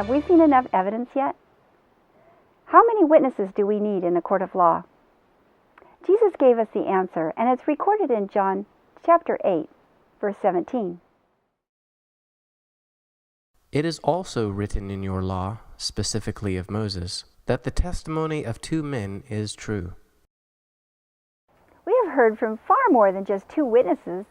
have we seen enough evidence yet? How many witnesses do we need in a court of law? Jesus gave us the answer, and it's recorded in John chapter 8, verse 17. It is also written in your law, specifically of Moses, that the testimony of 2 men is true. We have heard from far more than just 2 witnesses.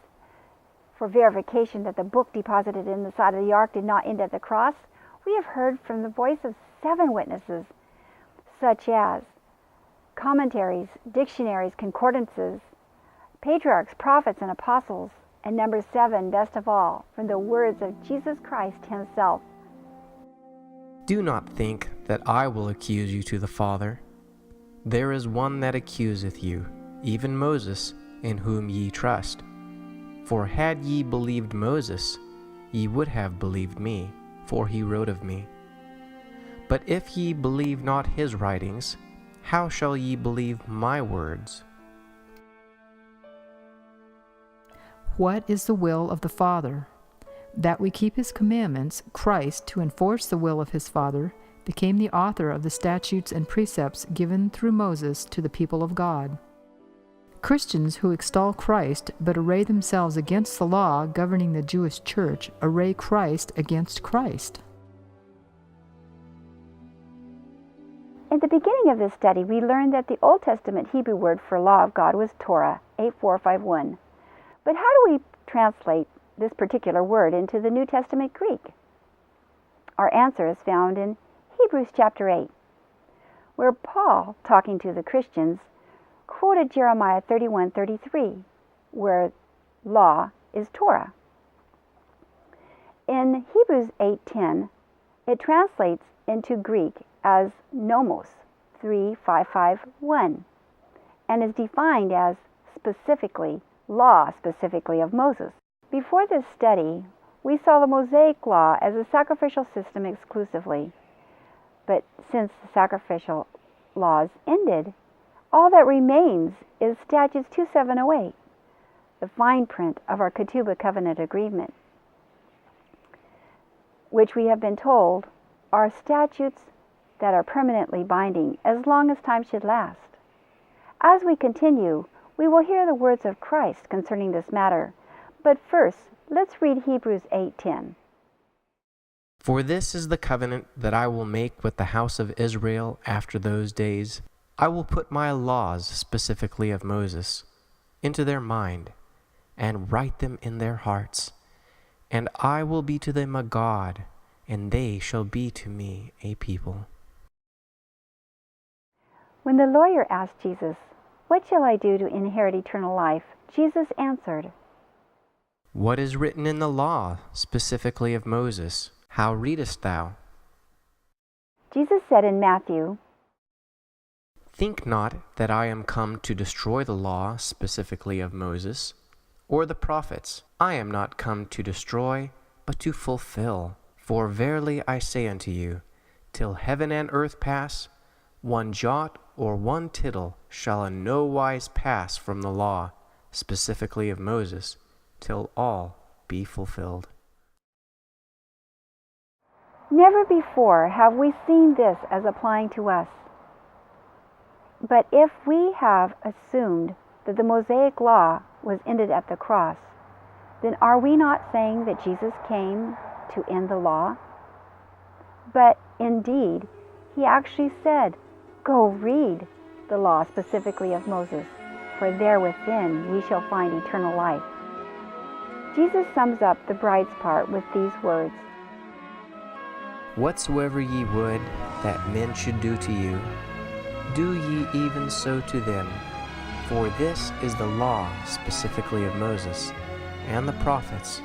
For verification that the book deposited in the side of the ark did not end at the cross, we have heard from the voice of 7 witnesses, such as commentaries, dictionaries, concordances, patriarchs, prophets, and apostles, and number 7, best of all, from the words of Jesus Christ himself. Do not think that I will accuse you to the Father. There is one that accuseth you, even Moses, in whom ye trust. For had ye believed Moses, ye would have believed me, for he wrote of me. But if ye believe not his writings, how shall ye believe my words? What is the will of the Father? That we keep his commandments. Christ, to enforce the will of his Father, became the author of the statutes and precepts given through Moses to the people of God. Christians who extol Christ but array themselves against the law governing the Jewish church array Christ against Christ. In the beginning of this study, we learned that the Old Testament Hebrew word for law of God was Torah, 8451. But how do we translate this particular word into the New Testament Greek? Our answer is found in Hebrews chapter 8, where Paul, talking to the Christians, quoted Jeremiah 31:33, where law is Torah. In Hebrews 8:10, it translates into Greek as nomos, 3551, and is defined as specifically, law specifically of Moses. Before this study, we saw the Mosaic law as a sacrificial system exclusively. But since the sacrificial laws ended, all that remains is Statutes 2708, the fine print of our Ketubah covenant agreement, which we have been told are statutes that are permanently binding as long as time should last. As we continue, we will hear the words of Christ concerning this matter. But first, let's read Hebrews 8:10. For this is the covenant that I will make with the house of Israel after those days. I will put my laws, specifically of Moses, into their mind, and write them in their hearts. And I will be to them a God, and they shall be to me a people. When the lawyer asked Jesus, "What shall I do to inherit eternal life?" Jesus answered, What is written in the law, specifically of Moses? How readest thou? Jesus said in Matthew, Think not that I am come to destroy the law, specifically of Moses, or the prophets. I am not come to destroy, but to fulfill. For verily I say unto you, till heaven and earth pass, one jot or one tittle shall in no wise pass from the law, specifically of Moses, till all be fulfilled. Never before have we seen this as applying to us. But if we have assumed that the Mosaic law was ended at the cross, then are we not saying that Jesus came to end the law? But indeed, he actually said, "Go read the law specifically of Moses, for there within ye shall find eternal life." Jesus sums up the bride's part with these words, Whatsoever ye would that men should do to you, do ye even so to them. For this is the law specifically of Moses, and the prophets,